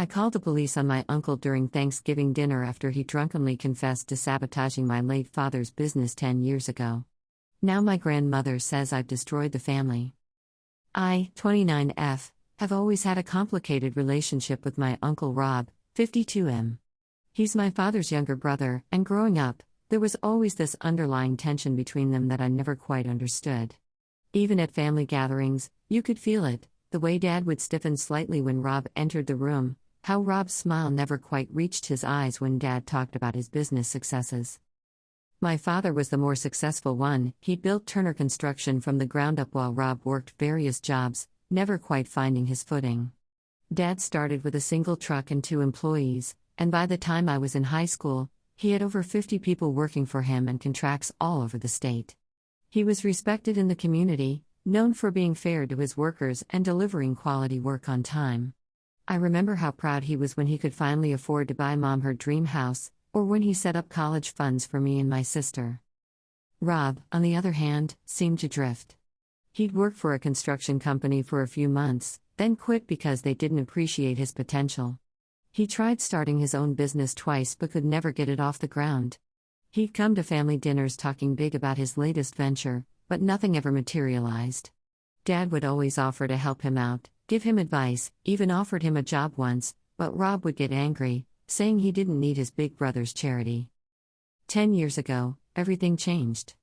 I called the police on my uncle during Thanksgiving dinner after he drunkenly confessed to sabotaging my late father's business 10 years ago. Now my grandmother says I've destroyed the family. I, 29F, have always had a complicated relationship with my uncle Rob, 52M. He's my father's younger brother, and growing up, there was always this underlying tension between them that I never quite understood. Even at family gatherings, you could feel it, the way Dad would stiffen slightly when Rob entered the room, how Rob's smile never quite reached his eyes when Dad talked about his business successes. My father was the more successful one. He built Turner Construction from the ground up while Rob worked various jobs, never quite finding his footing. Dad started with a single truck and 2 employees, and by the time I was in high school, he had over 50 people working for him and contracts all over the state. He was respected in the community, known for being fair to his workers and delivering quality work on time. I remember how proud he was when he could finally afford to buy Mom her dream house, or when he set up college funds for me and my sister. Rob, on the other hand, seemed to drift. He'd work for a construction company for a few months, then quit because they didn't appreciate his potential. He tried starting his own business twice but could never get it off the ground. He'd come to family dinners talking big about his latest venture, but nothing ever materialized. Dad would always offer to help him out, give him advice, even offered him a job once, but Rob would get angry, saying he didn't need his big brother's charity. 10 years ago, everything changed.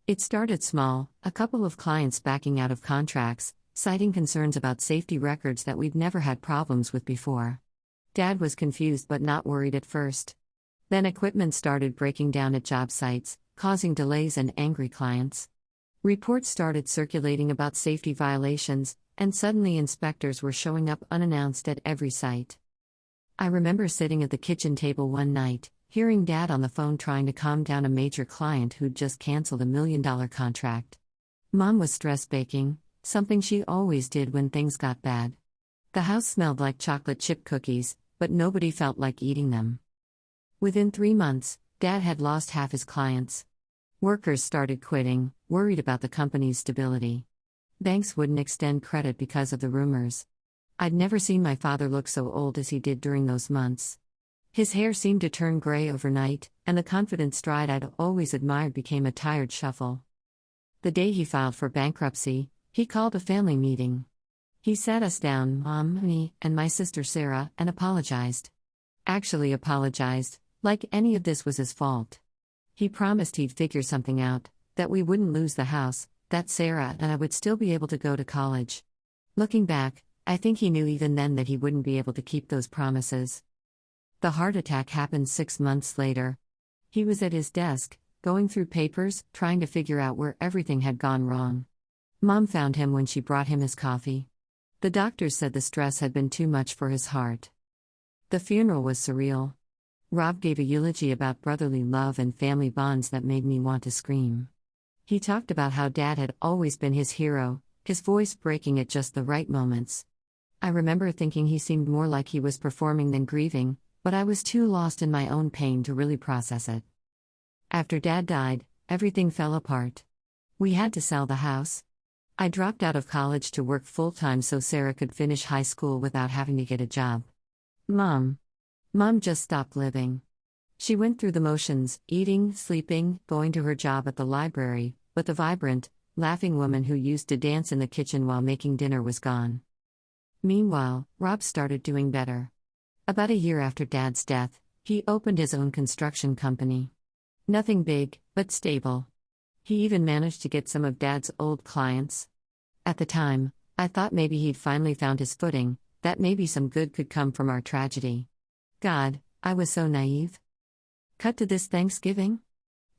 It started small, a couple of clients backing out of contracts, citing concerns about safety records that we'd never had problems with before. Dad was confused but not worried at first. Then equipment started breaking down at job sites, causing delays and angry clients. Reports started circulating about safety violations, and suddenly inspectors were showing up unannounced at every site. I remember sitting at the kitchen table one night, hearing Dad on the phone trying to calm down a major client who'd just canceled a $1 million contract. Mom was stress baking, something she always did when things got bad. The house smelled like chocolate chip cookies, but nobody felt like eating them. Within 3 months, Dad had lost half his clients. Workers started quitting, worried about the company's stability. Banks wouldn't extend credit because of the rumors. I'd never seen my father look so old as he did during those months. His hair seemed to turn gray overnight, and the confident stride I'd always admired became a tired shuffle. The day he filed for bankruptcy, he called a family meeting. He sat us down, Mom, me, and my sister Sarah, and apologized. Actually apologized, like any of this was his fault. He promised he'd figure something out, that we wouldn't lose the house, that Sarah and I would still be able to go to college. Looking back, I think he knew even then that he wouldn't be able to keep those promises. The heart attack happened 6 months later. He was at his desk, going through papers, trying to figure out where everything had gone wrong. Mom found him when she brought him his coffee. The doctors said the stress had been too much for his heart. The funeral was surreal. Rob gave a eulogy about brotherly love and family bonds that made me want to scream. He talked about how Dad had always been his hero, his voice breaking at just the right moments. I remember thinking he seemed more like he was performing than grieving, but I was too lost in my own pain to really process it. After Dad died, everything fell apart. We had to sell the house. I dropped out of college to work full-time so Sarah could finish high school without having to get a job. Mom just stopped living. She went through the motions, eating, sleeping, going to her job at the library, but the vibrant, laughing woman who used to dance in the kitchen while making dinner was gone. Meanwhile, Rob started doing better. About a year after Dad's death, he opened his own construction company. Nothing big, but stable. He even managed to get some of Dad's old clients. At the time, I thought maybe he'd finally found his footing, that maybe some good could come from our tragedy. God, I was so naive. Cut to this Thanksgiving.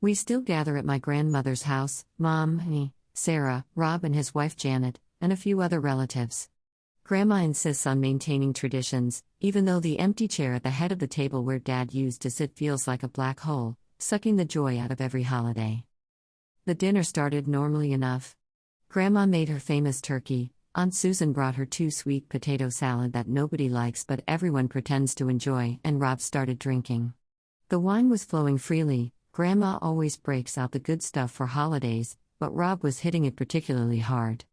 We still gather at my grandmother's house, Mom, me, Sarah, Rob and his wife Janet, and a few other relatives. Grandma insists on maintaining traditions, even though the empty chair at the head of the table where Dad used to sit feels like a black hole, sucking the joy out of every holiday. The dinner started normally enough. Grandma made her famous turkey, Aunt Susan brought her 2 sweet potato salad that nobody likes but everyone pretends to enjoy, and Rob started drinking. The wine was flowing freely. Grandma always breaks out the good stuff for holidays, but Rob was hitting it particularly hard.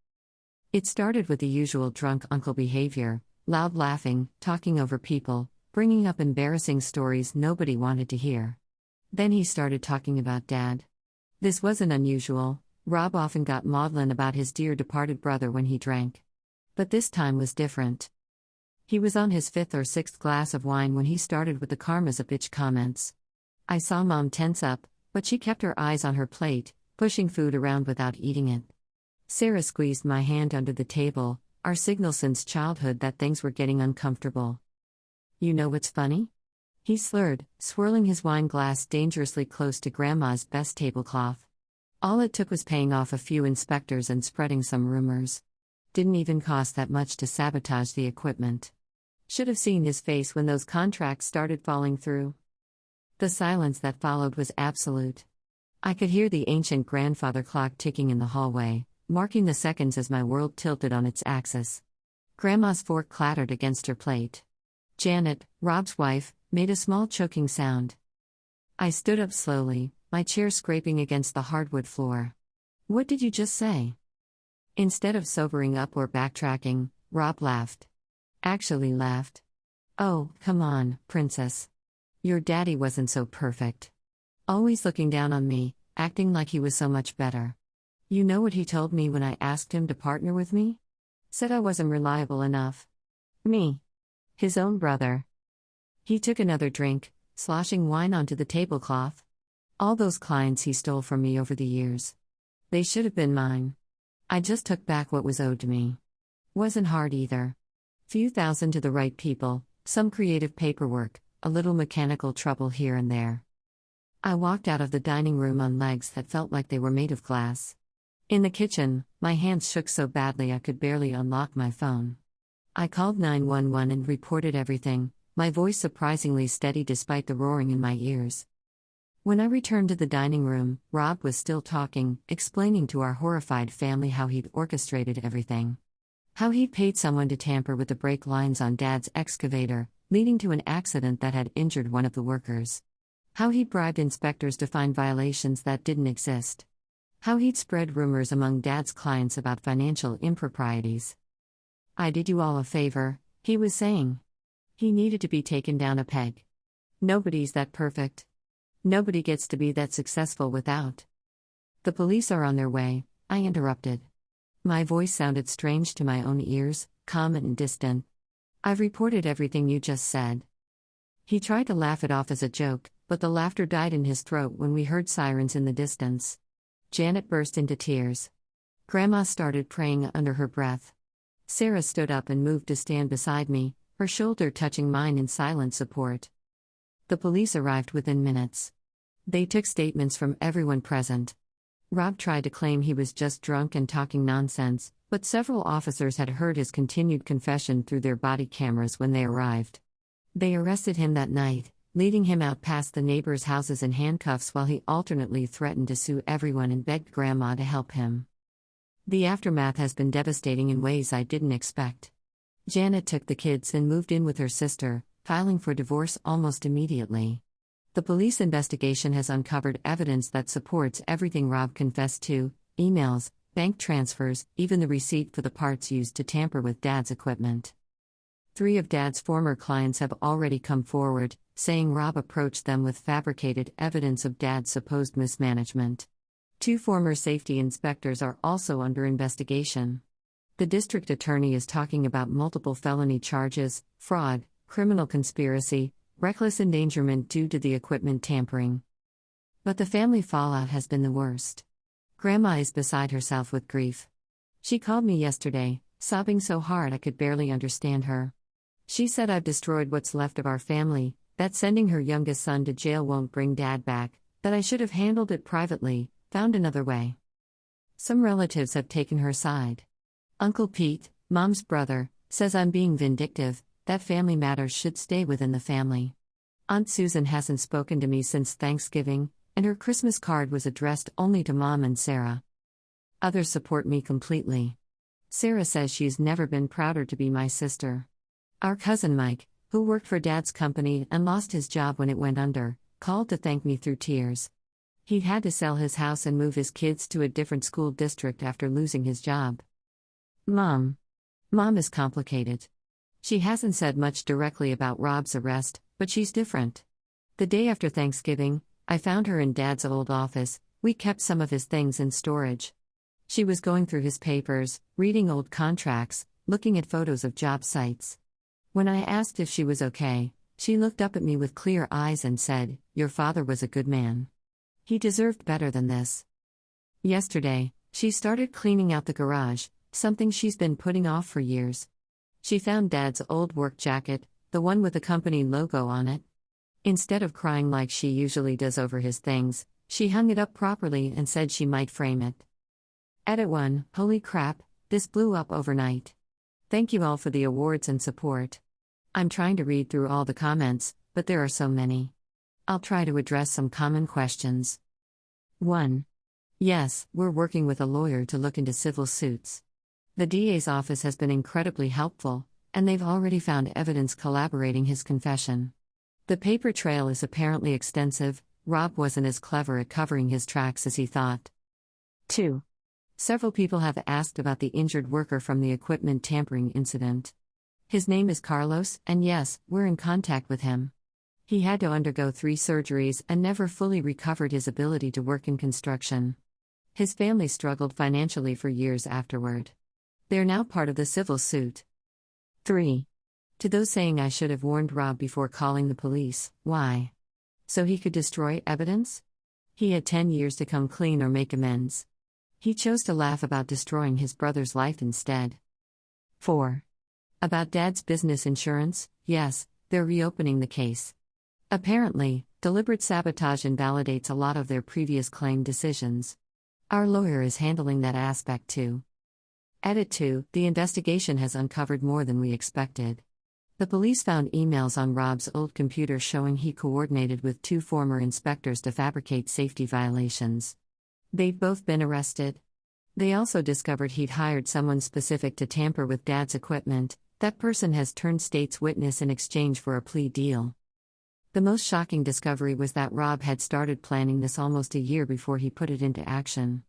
It started with the usual drunk uncle behavior, loud laughing, talking over people, bringing up embarrassing stories nobody wanted to hear. Then he started talking about Dad. This wasn't unusual. Rob often got maudlin about his dear departed brother when he drank. But this time was different. He was on his 5th or 6th glass of wine when he started with the karma's a bitch comments. I saw Mom tense up, but she kept her eyes on her plate, pushing food around without eating it. Sarah squeezed my hand under the table, our signal since childhood that things were getting uncomfortable. You know what's funny? He slurred, swirling his wine glass dangerously close to Grandma's best tablecloth. All it took was paying off a few inspectors and spreading some rumors. Didn't even cost that much to sabotage the equipment. Should have seen his face when those contracts started falling through. The silence that followed was absolute. I could hear the ancient grandfather clock ticking in the hallway, marking the seconds as my world tilted on its axis. Grandma's fork clattered against her plate. Janet, Rob's wife, made a small choking sound. I stood up slowly, my chair scraping against the hardwood floor. What did you just say? Instead of sobering up or backtracking, Rob laughed. Actually laughed. Oh, come on, princess. Your daddy wasn't so perfect. Always looking down on me, acting like he was so much better. You know what he told me when I asked him to partner with me? Said I wasn't reliable enough. Me. His own brother. He took another drink, sloshing wine onto the tablecloth. All those clients he stole from me over the years. They should have been mine. I just took back what was owed to me. Wasn't hard either. Few thousand to the right people, some creative paperwork, a little mechanical trouble here and there. I walked out of the dining room on legs that felt like they were made of glass. In the kitchen, my hands shook so badly I could barely unlock my phone. I called 911 and reported everything, my voice surprisingly steady despite the roaring in my ears. When I returned to the dining room, Rob was still talking, explaining to our horrified family how he'd orchestrated everything. How he'd paid someone to tamper with the brake lines on Dad's excavator, leading to an accident that had injured one of the workers. How he'd bribed inspectors to find violations that didn't exist. How he'd spread rumors among Dad's clients about financial improprieties. I did you all a favor, he was saying. He needed to be taken down a peg. Nobody's that perfect. Nobody gets to be that successful without. The police are on their way, I interrupted. My voice sounded strange to my own ears, calm and distant. I've reported everything you just said. He tried to laugh it off as a joke, but the laughter died in his throat when we heard sirens in the distance. Janet burst into tears. Grandma started praying under her breath. Sarah stood up and moved to stand beside me, her shoulder touching mine in silent support. The police arrived within minutes. They took statements from everyone present. Rob tried to claim he was just drunk and talking nonsense, but several officers had heard his continued confession through their body cameras when they arrived. They arrested him that night, leading him out past the neighbors' houses in handcuffs while he alternately threatened to sue everyone and begged Grandma to help him. The aftermath has been devastating in ways I didn't expect. Janet took the kids and moved in with her sister, filing for divorce almost immediately. The police investigation has uncovered evidence that supports everything Rob confessed to: emails, bank transfers, even the receipt for the parts used to tamper with Dad's equipment. 3 of Dad's former clients have already come forward, saying Rob approached them with fabricated evidence of Dad's supposed mismanagement. 2 former safety inspectors are also under investigation. The district attorney is talking about multiple felony charges: fraud, criminal conspiracy, reckless endangerment due to the equipment tampering. But the family fallout has been the worst. Grandma is beside herself with grief. She called me yesterday, sobbing so hard I could barely understand her. She said I've destroyed what's left of our family, that sending her youngest son to jail won't bring Dad back, that I should have handled it privately, found another way. Some relatives have taken her side. Uncle Pete, Mom's brother, says I'm being vindictive, that family matters should stay within the family. Aunt Susan hasn't spoken to me since Thanksgiving, and her Christmas card was addressed only to Mom and Sarah. Others support me completely. Sarah says she's never been prouder to be my sister. Our cousin Mike, who worked for Dad's company and lost his job when it went under, called to thank me through tears. He'd had to sell his house and move his kids to a different school district after losing his job. Mom is complicated. She hasn't said much directly about Rob's arrest, but she's different. The day after Thanksgiving, I found her in Dad's old office. We kept some of his things in storage. She was going through his papers, reading old contracts, looking at photos of job sites. When I asked if she was okay, she looked up at me with clear eyes and said, "Your father was a good man. He deserved better than this." Yesterday, she started cleaning out the garage, something she's been putting off for years. She found Dad's old work jacket, the one with the company logo on it. Instead of crying like she usually does over his things, she hung it up properly and said she might frame it. Edit 1. Holy crap, this blew up overnight. Thank you all for the awards and support. I'm trying to read through all the comments, but there are so many. I'll try to address some common questions. 1. Yes, we're working with a lawyer to look into civil suits. The DA's office has been incredibly helpful, and they've already found evidence corroborating his confession. The paper trail is apparently extensive. Rob wasn't as clever at covering his tracks as he thought. 2. Several people have asked about the injured worker from the equipment tampering incident. His name is Carlos, and yes, we're in contact with him. He had to undergo 3 surgeries and never fully recovered his ability to work in construction. His family struggled financially for years afterward. They're now part of the civil suit. 3. To those saying I should have warned Rob before calling the police, why? So he could destroy evidence? He had 10 years to come clean or make amends. He chose to laugh about destroying his brother's life instead. 4. About Dad's business insurance, yes, they're reopening the case. Apparently, deliberate sabotage invalidates a lot of their previous claim decisions. Our lawyer is handling that aspect too. Edit 2. The investigation has uncovered more than we expected. The police found emails on Rob's old computer showing he coordinated with 2 former inspectors to fabricate safety violations. They've both been arrested. They also discovered he'd hired someone specific to tamper with Dad's equipment. That person has turned state's witness in exchange for a plea deal. The most shocking discovery was that Rob had started planning this almost a year before he put it into action.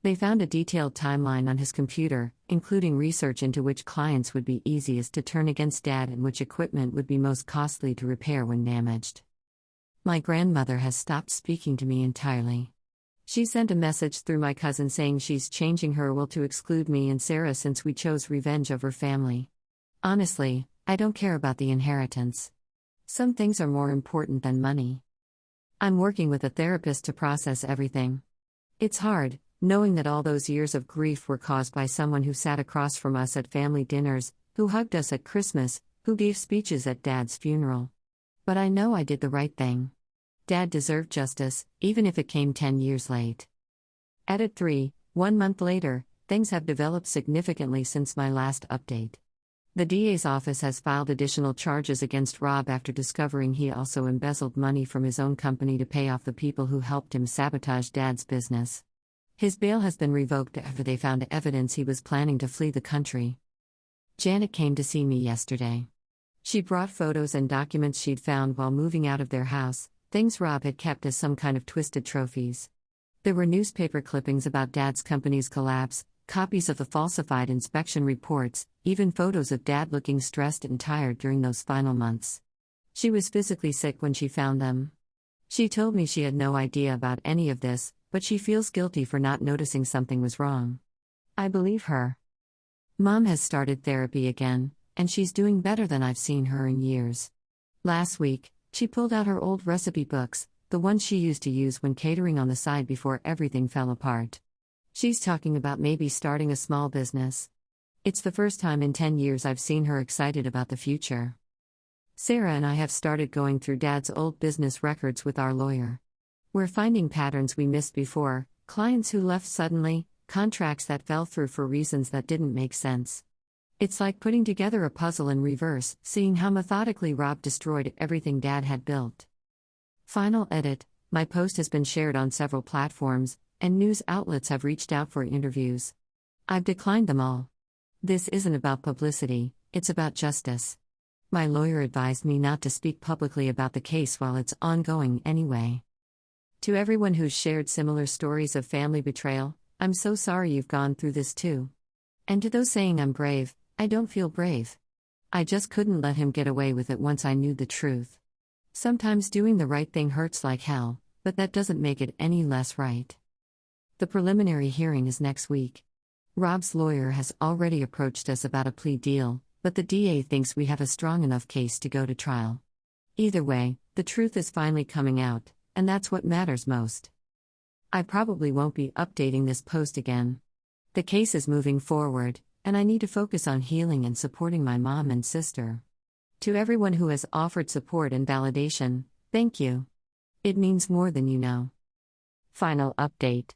They found a detailed timeline on his computer, including research into which clients would be easiest to turn against Dad and which equipment would be most costly to repair when damaged. My grandmother has stopped speaking to me entirely. She sent a message through my cousin saying she's changing her will to exclude me and Sarah since we chose revenge over family. Honestly, I don't care about the inheritance. Some things are more important than money. I'm working with a therapist to process everything. It's hard, knowing that all those years of grief were caused by someone who sat across from us at family dinners, who hugged us at Christmas, who gave speeches at Dad's funeral. But I know I did the right thing. Dad deserved justice, even if it came 10 years late. Edit 3. 1 month later, things have developed significantly since my last update. The DA's office has filed additional charges against Rob after discovering he also embezzled money from his own company to pay off the people who helped him sabotage Dad's business. His bail has been revoked after they found evidence he was planning to flee the country. Janet came to see me yesterday. She brought photos and documents she'd found while moving out of their house, things Rob had kept as some kind of twisted trophies. There were newspaper clippings about Dad's company's collapse, copies of the falsified inspection reports, even photos of Dad looking stressed and tired during those final months. She was physically sick when she found them. She told me she had no idea about any of this, but she feels guilty for not noticing something was wrong. I believe her. Mom has started therapy again, and she's doing better than I've seen her in years. Last week, she pulled out her old recipe books, the ones she used to use when catering on the side before everything fell apart. She's talking about maybe starting a small business. It's the first time in 10 years I've seen her excited about the future. Sarah and I have started going through Dad's old business records with our lawyer. We're finding patterns we missed before, clients who left suddenly, contracts that fell through for reasons that didn't make sense. It's like putting together a puzzle in reverse, seeing how methodically Rob destroyed everything Dad had built. Final edit. My post has been shared on several platforms, and news outlets have reached out for interviews. I've declined them all. This isn't about publicity, it's about justice. My lawyer advised me not to speak publicly about the case while it's ongoing anyway. To everyone who's shared similar stories of family betrayal, I'm so sorry you've gone through this too. And to those saying I'm brave, I don't feel brave. I just couldn't let him get away with it once I knew the truth. Sometimes doing the right thing hurts like hell, but that doesn't make it any less right. The preliminary hearing is next week. Rob's lawyer has already approached us about a plea deal, but the DA thinks we have a strong enough case to go to trial. Either way, the truth is finally coming out, and that's what matters most. I probably won't be updating this post again. The case is moving forward, and I need to focus on healing and supporting my mom and sister. To everyone who has offered support and validation, thank you. It means more than you know. Final update.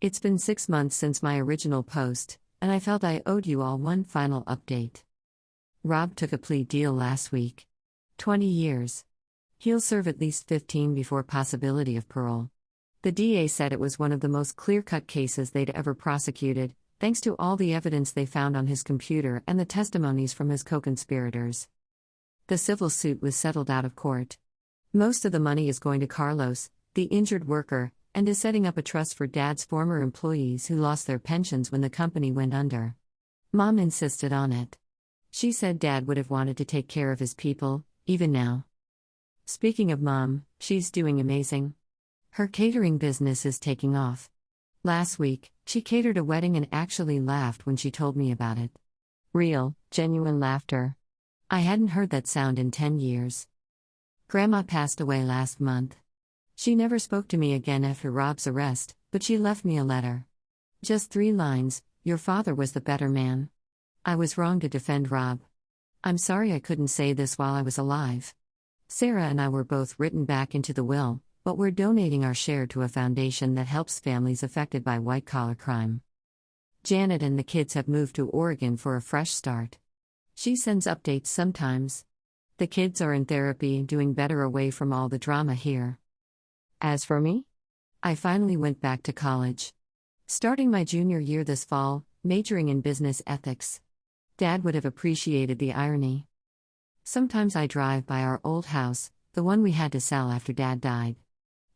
It's been 6 months since my original post, and I felt I owed you all one final update. Rob took a plea deal last week. 20 years. He'll serve at least 15 before possibility of parole. The DA said it was one of the most clear-cut cases they'd ever prosecuted, thanks to all the evidence they found on his computer and the testimonies from his co-conspirators. The civil suit was settled out of court. Most of the money is going to Carlos, the injured worker, and is setting up a trust for Dad's former employees who lost their pensions when the company went under. Mom insisted on it. She said Dad would have wanted to take care of his people, even now. Speaking of Mom, she's doing amazing. Her catering business is taking off. Last week, she catered a wedding and actually laughed when she told me about it. Real, genuine laughter. I hadn't heard that sound in 10 years. Grandma passed away last month. She never spoke to me again after Rob's arrest, but she left me a letter. Just 3 lines, "Your father was the better man. I was wrong to defend Rob. I'm sorry I couldn't say this while I was alive. Sarah and I were both written back into the will, but we're donating our share to a foundation that helps families affected by white-collar crime. Janet and the kids have moved to Oregon for a fresh start. She sends updates sometimes. The kids are in therapy and doing better away from all the drama here. As for me, I finally went back to college. Starting my junior year this fall, majoring in business ethics. Dad would have appreciated the irony. Sometimes I drive by our old house, the one we had to sell after Dad died.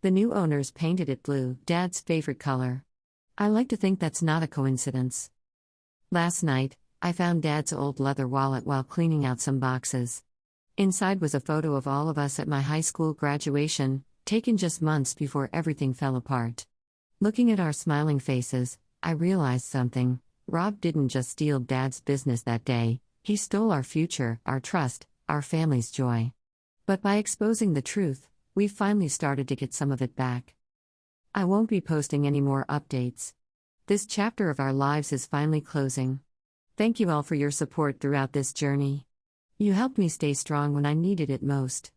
The new owners painted it blue, Dad's favorite color. I like to think that's not a coincidence. Last night, I found Dad's old leather wallet while cleaning out some boxes. Inside was a photo of all of us at my high school graduation, taken just months before everything fell apart. Looking at our smiling faces, I realized something. Rob didn't just steal Dad's business that day, he stole our future, our trust, our family's joy. But by exposing the truth, we've finally started to get some of it back. I won't be posting any more updates. This chapter of our lives is finally closing. Thank you all for your support throughout this journey. You helped me stay strong when I needed it most.